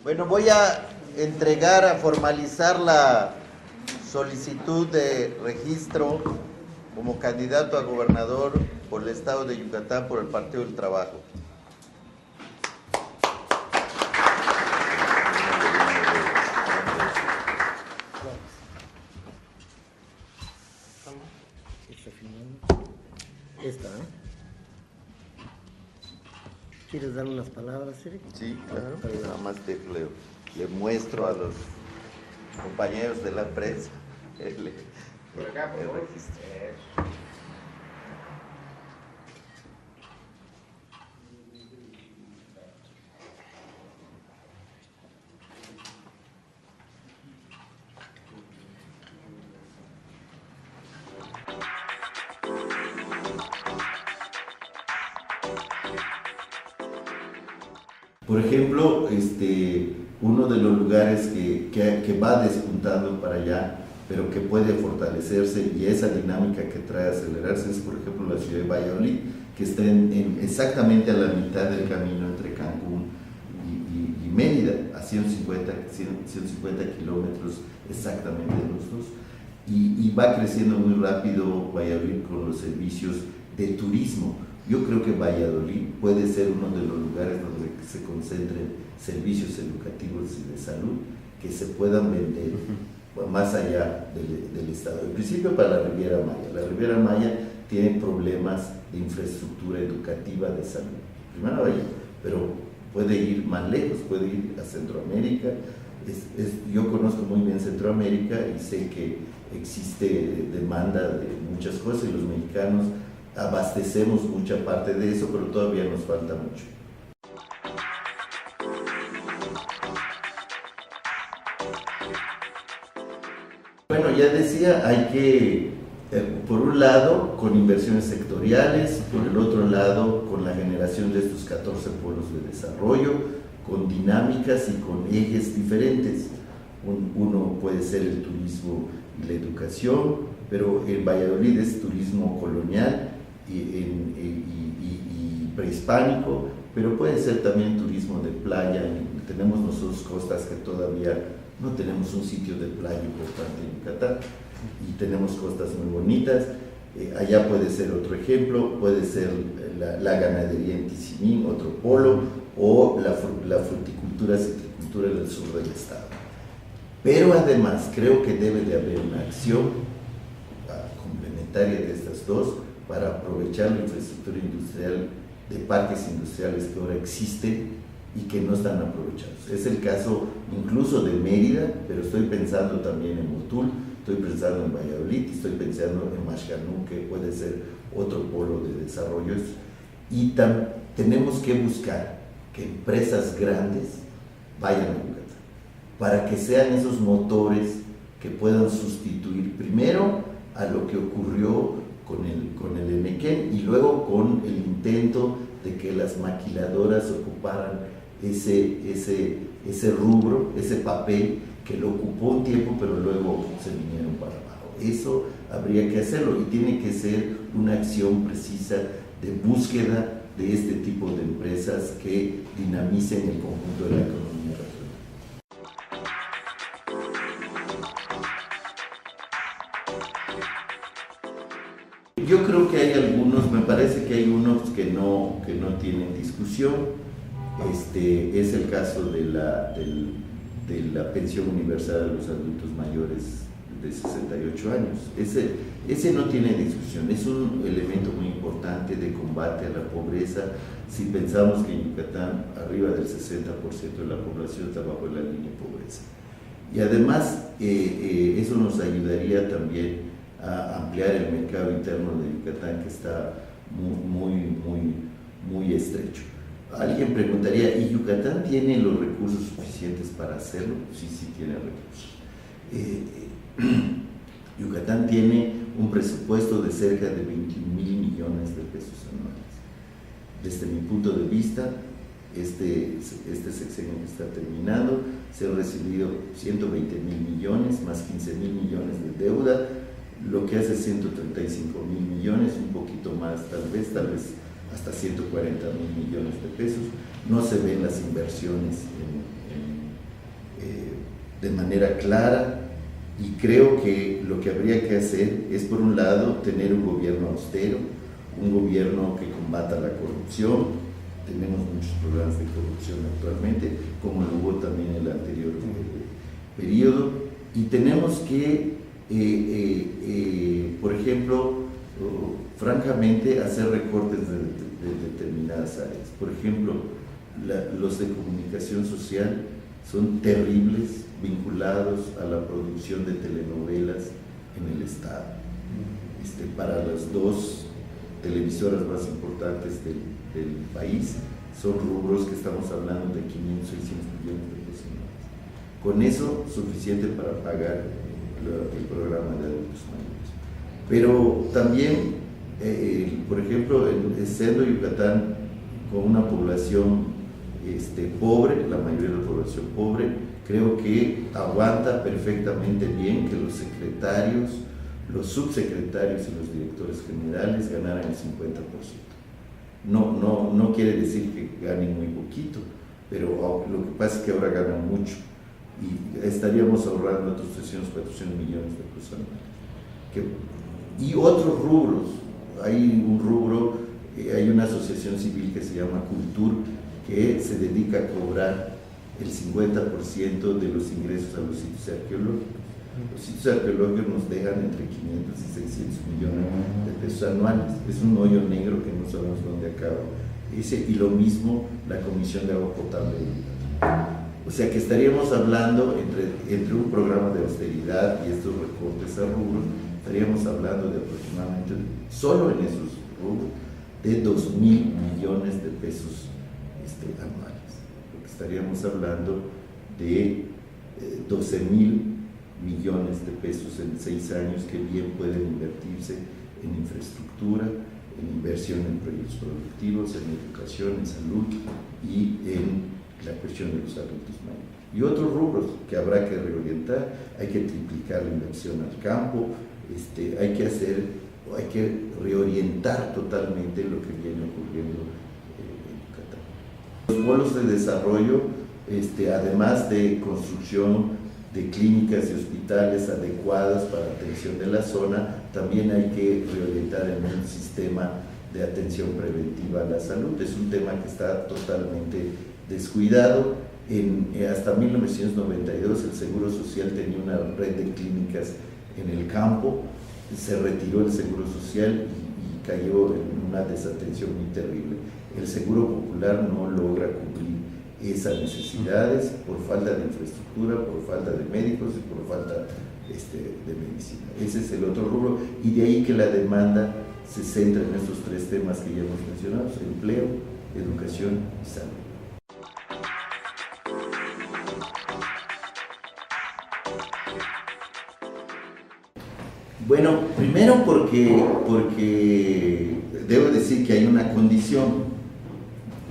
Bueno, voy a entregar, a formalizar la solicitud de registro como candidato a gobernador por el estado de Yucatán por el Partido del Trabajo. Esta, ¿no? ¿Quieres dar unas palabras, Eric? Sí, claro. Nada más le muestro a los compañeros de la prensa el registro. Por ejemplo, uno de los lugares que va despuntando para allá, pero que puede fortalecerse y esa dinámica que trae a acelerarse es, por ejemplo, la ciudad de Valladolid, que está exactamente a la mitad del camino entre Cancún y Mérida, a 150 kilómetros exactamente de los dos. Y va creciendo muy rápido Valladolid con los servicios de turismo. Yo creo que Valladolid puede ser uno de los lugares donde se concentren servicios educativos y de salud que se puedan vender más allá del Estado. En principio para la Riviera Maya. La Riviera Maya tiene problemas de infraestructura educativa de salud. Primero Valladolid, pero puede ir más lejos, puede ir a Centroamérica. Yo conozco muy bien Centroamérica y sé que existe demanda de muchas cosas y los mexicanos abastecemos mucha parte de eso, pero todavía nos falta mucho. Bueno, ya decía, hay que, por un lado, con inversiones sectoriales, por el otro lado, con la generación de estos 14 polos de desarrollo, con dinámicas y con ejes diferentes. Uno puede ser el turismo y la educación, pero en Valladolid es turismo colonial y prehispánico, pero puede ser también turismo de playa. Tenemos nosotros costas que todavía no tenemos un sitio de playa importante en Yucatán y tenemos costas muy bonitas. Allá puede ser otro ejemplo, puede ser la ganadería en Tizimín, otro polo, o la fruticultura, citricultura del sur del estado. Pero además creo que debe de haber una acción complementaria de estas dos para aprovechar la infraestructura industrial de parques industriales que ahora existen y que no están aprovechados. Es el caso incluso de Mérida, pero estoy pensando también en Motul, estoy pensando en Valladolid, estoy pensando en Maxcanú, que puede ser otro polo de desarrollo. Y tenemos que buscar que empresas grandes vayan a Yucatán, para que sean esos motores que puedan sustituir primero a lo que ocurrió con el Enequén y luego con el intento de que las maquiladoras ocuparan ese rubro, ese papel que lo ocupó un tiempo pero luego se vinieron para abajo. Eso habría que hacerlo y tiene que ser una acción precisa de búsqueda de este tipo de empresas que dinamicen el conjunto de la economía regional. Yo creo que hay algunos, me parece que hay unos que no tienen discusión. Es el caso de la pensión universal a los adultos mayores de 68 años. Ese no tiene discusión, es un elemento muy importante de combate a la pobreza. Si pensamos que en Yucatán arriba del 60% de la población está bajo la línea de pobreza. Y además eso nos ayudaría también a ampliar el mercado interno de Yucatán, que está muy estrecho. Alguien preguntaría, ¿y Yucatán tiene los recursos suficientes para hacerlo? Sí, tiene recursos. Yucatán tiene un presupuesto de cerca de 21,000 millones de pesos anuales. Desde mi punto de vista, este sexenio que está terminando, se han recibido 120,000 millones más 15,000 millones de deuda, lo que hace 135,000 millones, un poquito más tal vez hasta 140,000 millones de pesos. No se ven las inversiones en de manera clara, y creo que lo que habría que hacer es, por un lado, tener un gobierno austero, un gobierno que combata la corrupción. Tenemos muchos problemas de corrupción actualmente, como lo hubo también en el anterior periodo, y tenemos que, por ejemplo, francamente, hacer recortes de determinadas áreas. Por ejemplo, los de comunicación social son terribles, vinculados a la producción de telenovelas en el Estado. Para las dos televisoras más importantes del país, son rubros que estamos hablando de 500, 600 millones de pesos. Con eso, suficiente para pagar el programa de adultos mayores. Pero también, por ejemplo, siendo Yucatán con una población pobre, la mayoría de la población pobre, creo que aguanta perfectamente bien que los secretarios, los subsecretarios y los directores generales ganaran el 50%. No quiere decir que ganen muy poquito, pero lo que pasa es que ahora ganan mucho y estaríamos ahorrando otros 300, 400 millones de pesos anuales. Y otros rubros, hay un rubro, hay una asociación civil que se llama Cultur, que se dedica a cobrar el 50% de los ingresos a los sitios arqueológicos. Los sitios arqueológicos nos dejan entre 500 y 600 millones de pesos anuales. Es un hoyo negro que no sabemos dónde acaba. Y lo mismo la Comisión de Agua Potable. O sea que estaríamos hablando entre un programa de austeridad y estos recortes a rubros, estaríamos hablando de aproximadamente, solo en esos rubros, de 2.000 millones de pesos anuales. Porque estaríamos hablando de 12.000 millones de pesos en 6 años que bien pueden invertirse en infraestructura, en inversión en proyectos productivos, en educación, en salud y en la cuestión de los adultos mayores. Y otros rubros que habrá que reorientar, hay que triplicar la inversión al campo, hay que reorientar totalmente lo que viene ocurriendo en Yucatán. Los polos de desarrollo, además de construcción de clínicas y hospitales adecuadas para atención de la zona, también hay que reorientar en un sistema de atención preventiva a la salud. Es un tema que está totalmente descuidado. Hasta 1992 el Seguro Social tenía una red de clínicas en el campo, se retiró el Seguro Social y cayó en una desatención muy terrible. El Seguro Popular no logra cubrir esas necesidades por falta de infraestructura, por falta de médicos y por falta de medicina. Ese es el otro rubro, y de ahí que la demanda se centra en estos 3 temas que ya hemos mencionado: empleo, educación y salud. Bueno, primero porque debo decir que hay una condición.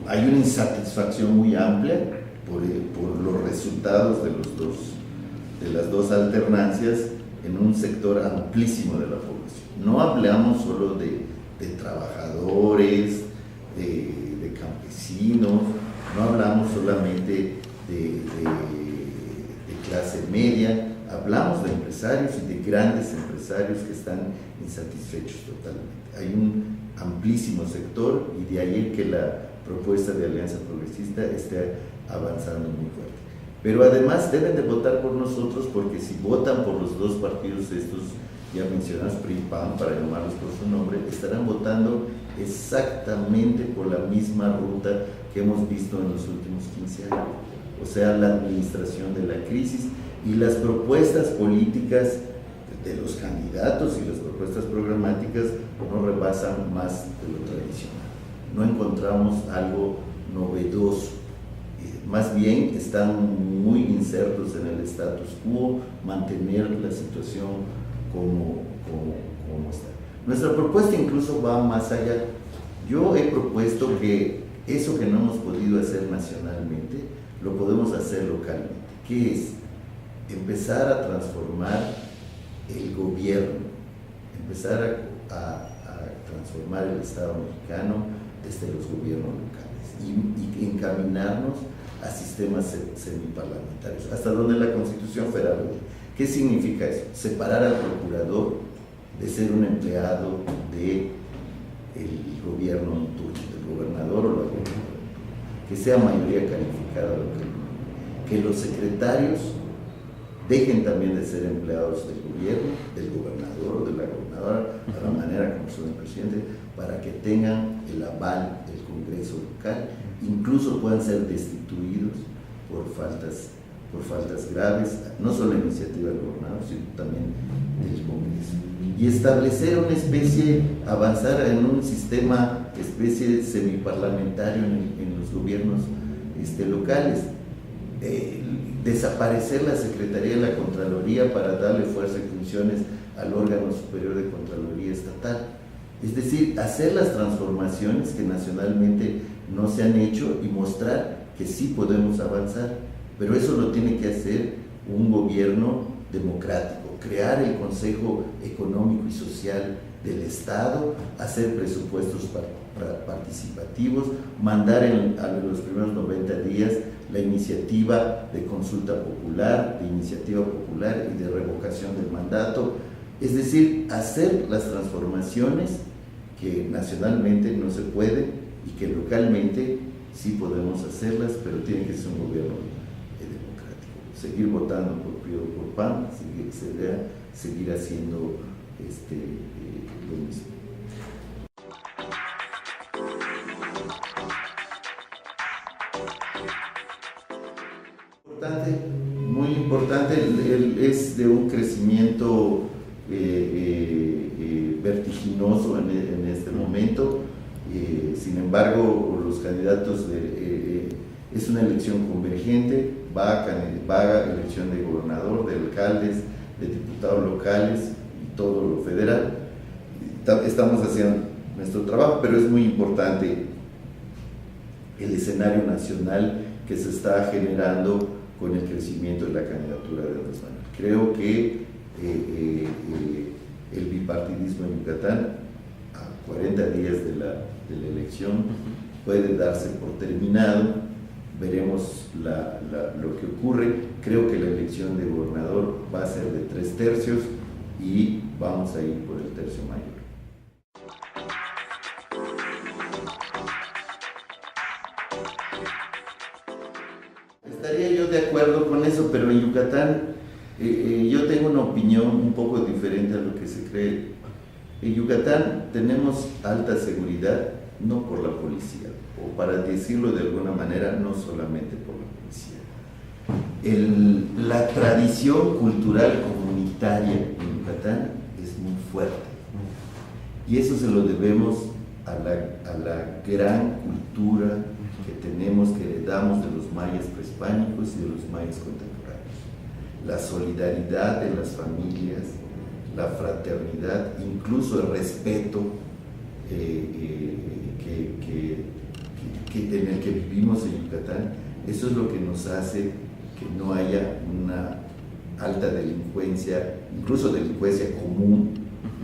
Hay una insatisfacción muy amplia por los resultados de las dos alternancias en un sector amplísimo de la población. No hablamos solo de trabajadores, de campesinos, no hablamos solamente de clase media, hablamos de empresarios y de grandes empresarios que están insatisfechos totalmente. Hay un amplísimo sector, y de ahí que la propuesta de Alianza Progresista esté avanzando muy fuerte. Pero además deben de votar por nosotros, porque si votan por los 2 partidos estos ya mencionados, PRI y PAN, para llamarlos por su nombre, estarán votando exactamente por la misma ruta que hemos visto en los últimos 15 años. O sea, la administración de la crisis y las propuestas políticas de los candidatos y las propuestas programáticas no rebasan más de lo tradicional. No encontramos algo novedoso, más bien están muy insertos en el status quo, mantener la situación como está. Nuestra propuesta incluso va más allá. Yo he propuesto que eso que no hemos podido hacer nacionalmente, lo podemos hacer localmente. ¿Qué es? Empezar a transformar el gobierno, empezar a transformar el Estado mexicano desde los gobiernos locales y encaminarnos a sistemas semiparlamentarios, hasta donde la Constitución Federal. ¿Qué significa eso? Separar al procurador de ser un empleado del gobierno en turno, del gobernador o la gobernadora, que sea mayoría calificada, que los secretarios dejen también de ser empleados del gobierno, del gobernador o de la gobernadora, a la manera como son el presidente, para que tengan el aval del Congreso local, incluso puedan ser destituidos por faltas graves, no solo la iniciativa del gobernador, sino también del Congreso. Y establecer una especie, avanzar en un sistema, especie semiparlamentario en los gobiernos locales. Desaparecer la Secretaría de la Contraloría para darle fuerza y funciones al órgano superior de Contraloría estatal. Es decir, hacer las transformaciones que nacionalmente no se han hecho y mostrar que sí podemos avanzar, pero eso lo tiene que hacer un gobierno democrático, crear el Consejo Económico y Social del Estado, hacer presupuestos participativos, mandar a los primeros 90 días la iniciativa de consulta popular, de iniciativa popular y de revocación del mandato, es decir, hacer las transformaciones que nacionalmente no se pueden y que localmente sí podemos hacerlas, pero tiene que ser un gobierno democrático. Seguir votando por PRI o por PAN, seguir haciendo lo mismo. Muy importante, es de un crecimiento vertiginoso en este momento. Sin embargo, los candidatos es una elección convergente, va a elección de gobernador, de alcaldes, de diputados locales y todo lo federal. Estamos haciendo nuestro trabajo, pero es muy importante el escenario nacional que se está generando con el crecimiento de la candidatura de Andrés Manuel. Creo que el bipartidismo en Yucatán, a 40 días de la elección, puede darse por terminado. Veremos lo que ocurre. Creo que la elección de gobernador va a ser de 3/3 y vamos a ir por el tercio mayor. Estaría yo de acuerdo con eso, pero en Yucatán yo tengo una opinión un poco diferente a lo que se cree. En Yucatán tenemos alta seguridad, no por la policía, o para decirlo de alguna manera, no solamente por la policía. La tradición cultural comunitaria en Yucatán es muy fuerte, y eso se lo debemos a la gran cultura que tenemos, que heredamos de los mayas prehispánicos y de los mayas contemporáneos. La solidaridad de las familias, la fraternidad, incluso el respeto en el que vivimos en Yucatán. Eso es lo que nos hace que no haya una alta delincuencia, incluso delincuencia común,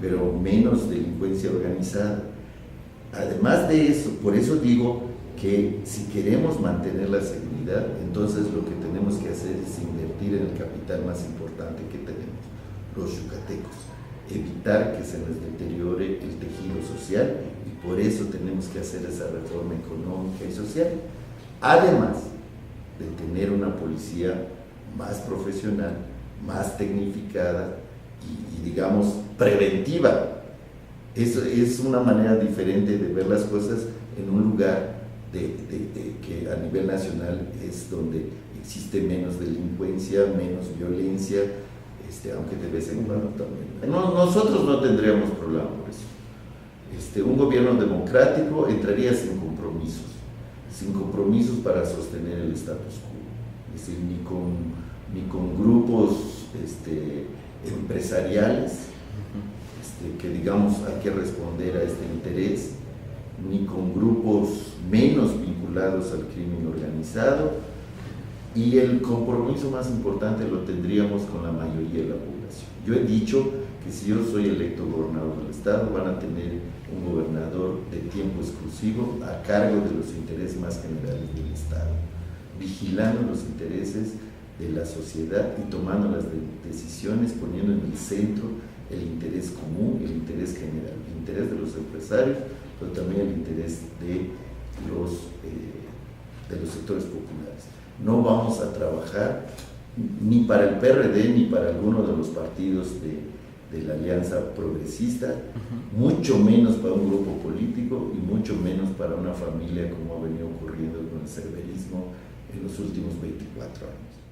pero menos delincuencia organizada. Además de eso, por eso digo que si queremos mantener la seguridad, entonces lo que tenemos que hacer es invertir en el capital más importante que tenemos, los yucatecos, evitar que se nos deteriore el tejido social, y por eso tenemos que hacer esa reforma económica y social, además de tener una policía más profesional, más tecnificada y digamos preventiva. Eso es una manera diferente de ver las cosas en un lugar que a nivel nacional es donde existe menos delincuencia, menos violencia, aunque de vez en cuando también. Nosotros no tendríamos problema por eso. Un gobierno democrático entraría sin compromisos para sostener el status quo, es decir, ni con grupos empresariales que digamos hay que responder a este interés, ni con grupos menos vinculados al crimen organizado, y el compromiso más importante lo tendríamos con la mayoría de la población. Yo he dicho que si yo soy electo gobernador del estado, van a tener un gobernador de tiempo exclusivo a cargo de los intereses más generales del estado. vigilando los intereses de la sociedad y tomando las decisiones, poniendo en el centro el interés común, el interés general, el interés de los empresarios, pero también el interés de los sectores populares. No vamos a trabajar ni para el PRD ni para alguno de los partidos de la Alianza Progresista, mucho menos para un grupo político y mucho menos para una familia, como ha venido ocurriendo con el cerverismo en los últimos 24 años.